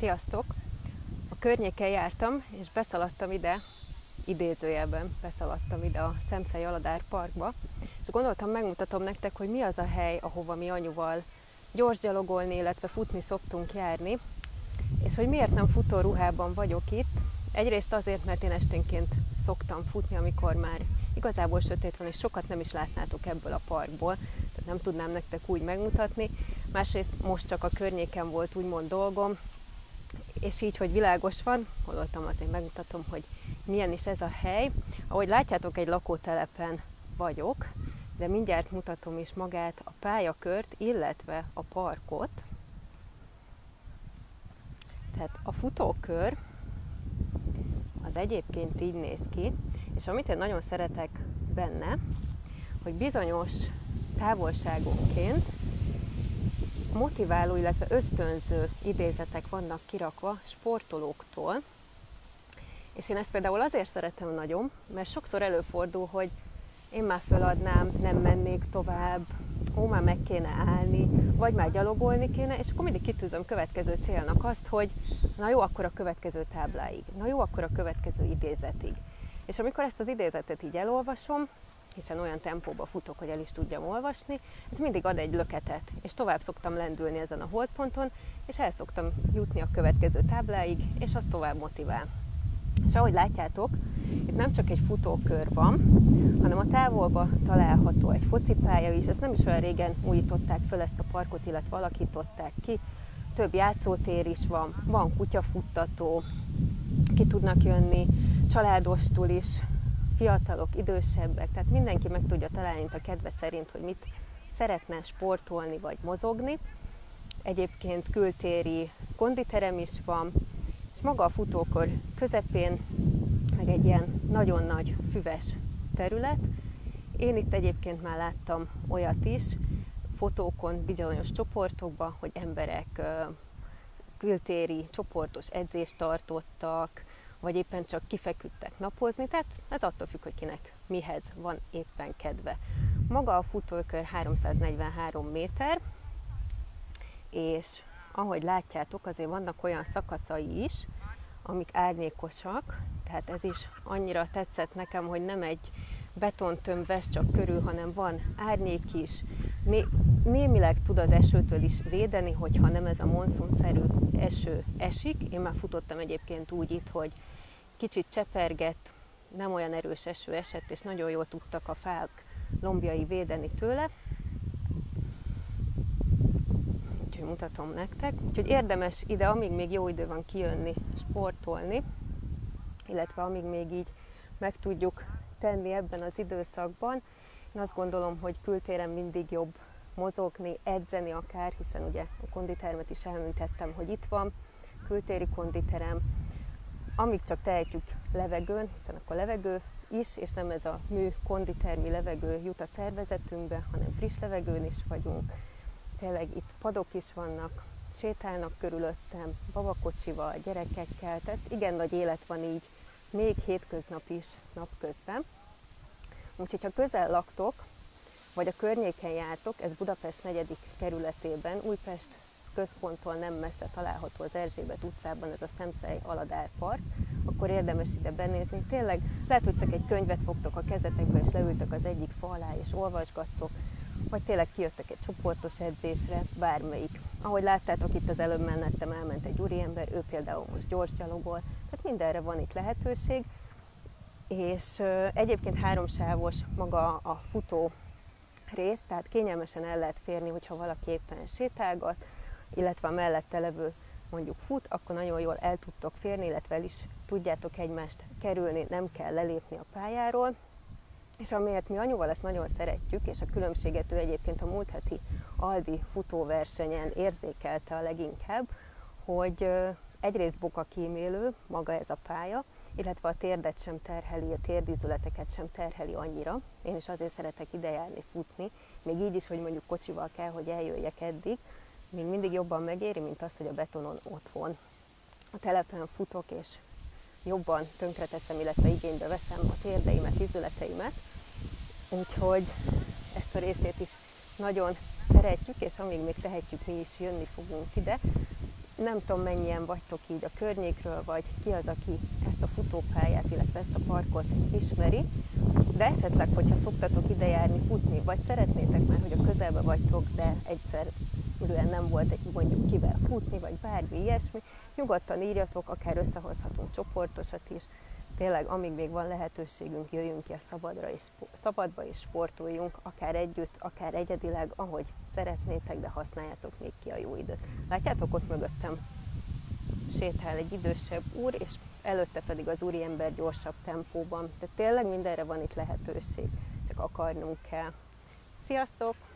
Sziasztok! A környéken jártam, és beszaladtam ide, idézőjelben beszaladtam ide a Szemszely-Aladár parkba, és gondoltam, megmutatom nektek, hogy mi az a hely, ahova mi anyuval gyorsgyalogolni, illetve futni szoktunk járni, és hogy miért nem futóruhában vagyok itt. Egyrészt azért, mert én esténként szoktam futni, amikor már igazából sötét van, és sokat nem is látnátok ebből a parkból, tehát nem tudnám nektek úgy megmutatni. Másrészt most csak a környéken volt úgymond dolgom, és így, hogy világos van, gondoltam, azért megmutatom, hogy milyen is ez a hely. Ahogy látjátok, egy lakótelepen vagyok, de mindjárt mutatom is magát a pályakört, illetve a parkot. Tehát a futókör az egyébként így néz ki, és amit én nagyon szeretek benne, hogy bizonyos távolságonként motiváló, illetve ösztönző idézetek vannak kirakva sportolóktól, és én ezt például azért szeretem nagyon, mert sokszor előfordul, hogy én már feladnám, nem mennék tovább, már meg kéne állni, vagy már gyalogolni kéne, és akkor mindig kitűzöm következő célnak azt, hogy na jó, akkor a következő tábláig, na jó, akkor a következő idézetig. És amikor ezt az idézetet így elolvasom, hiszen olyan tempóba futok, hogy el is tudjam olvasni, ez mindig ad egy löketet, és tovább szoktam lendülni ezen a holdponton, és el szoktam jutni a következő tábláig, és az tovább motivál. És ahogy látjátok, itt nem csak egy futókör van, hanem a távolban található egy focipálya is, ezt nem is olyan régen újították föl ezt a parkot, illetve alakították ki, több játszótér is van kutyafuttató, ki tudnak jönni családostul is, fiatalok, idősebbek, tehát mindenki meg tudja találni a kedve szerint, hogy mit szeretne sportolni vagy mozogni. Egyébként kültéri konditerem is van, és maga a futókör közepén meg egy ilyen nagyon nagy füves terület. Én itt egyébként már láttam olyat is, fotókon, bizonyos csoportokban, hogy emberek kültéri csoportos edzést tartottak, vagy éppen csak kifeküdtek napozni, tehát ez attól függ, hogy kinek mihez van éppen kedve. Maga a futókör 343 méter, és ahogy látjátok, azért vannak olyan szakaszai is, amik árnyékosak, tehát ez is annyira tetszett nekem, hogy nem egy betontömb vesz csak körül, hanem van árnyék is, némileg tud az esőtől is védeni, hogyha nem ez a monszunszerű eső esik. Én már futottam egyébként úgy itt, hogy kicsit csepergett, nem olyan erős eső esett, és nagyon jól tudtak a fák lombjai védeni tőle. Úgyhogy mutatom nektek. Úgyhogy érdemes ide, amíg még jó idő van, kijönni, sportolni, illetve amíg még így meg tudjuk tenni ebben az időszakban. Én azt gondolom, hogy kültéren mindig jobb mozogni, edzeni akár, hiszen ugye a konditermet is említettem, hogy itt van, kültéri konditerem, amíg csak tehetjük levegőn, hiszen akkor levegő is, és nem ez a mű konditermi levegő jut a szervezetünkbe, hanem friss levegőn is vagyunk. Tényleg itt padok is vannak, sétálnak körülöttem, babakocsival, gyerekekkel, tehát igen nagy élet van így, még hétköznap is napközben. Úgyhogy ha közel laktok, vagy a környéken jártok, ez Budapest 4. kerületében, Újpest központtól nem messze található az Erzsébet utcában ez a Szemszely-Aladár park, akkor érdemes ide benézni. Tényleg lehet, hogy csak egy könyvet fogtok a kezetekbe, és leültök az egyik fa alá, és olvasgattok, vagy tényleg kijöttek egy csoportos edzésre, bármelyik. Ahogy láttátok, itt az előbb mellettem elment egy úriember, ő például most gyorsgyalogol, tehát mindenre van itt lehetőség. És egyébként 3 sávos maga a futó rész, tehát kényelmesen el lehet férni, hogyha valaki éppen sétálgat, illetve a mellette levő mondjuk fut, akkor nagyon jól el tudtok férni, illetve el is tudjátok egymást kerülni, nem kell lelépni a pályáról. És amiért mi anyuval ezt nagyon szeretjük, és a különbséget ő egyébként a múlt heti Aldi futóversenyen érzékelte a leginkább, hogy egyrészt bokakímélő maga ez a pálya, illetve a térdet sem terheli, a térdizületeket sem terheli annyira. Én is azért szeretek ide járni, futni, még így is, hogy mondjuk kocsival kell, hogy eljöjjek eddig, még mindig jobban megéri, mint az, hogy a betonon otthon. A telepen futok, és jobban tönkreteszem, illetve igénybe veszem a térdeimet, izületeimet. Úgyhogy ezt a részét is nagyon szeretjük, és amíg még tehetjük, mi is jönni fogunk ide. nem tudom, mennyien vagytok így a környékről, vagy ki az, aki ezt a futópályát, illetve ezt a parkot ismeri, de esetleg, hogyha szoktatok ide járni futni, vagy szeretnétek már, hogy a közelbe vagytok, de egyszerűen nem volt mondjuk kivel futni, vagy bármi ilyesmi, nyugodtan írjatok, akár összehozhatunk csoportosat is. Tényleg, amíg még van lehetőségünk, jöjjünk ki a szabadba és sportoljunk, akár együtt, akár egyedileg, ahogy szeretnétek, de használjátok még ki a jó időt. Látjátok, ott mögöttem sétál egy idősebb úr, és előtte pedig az úriember gyorsabb tempóban. Tehát tényleg mindenre van itt lehetőség, csak akarnunk kell. Sziasztok!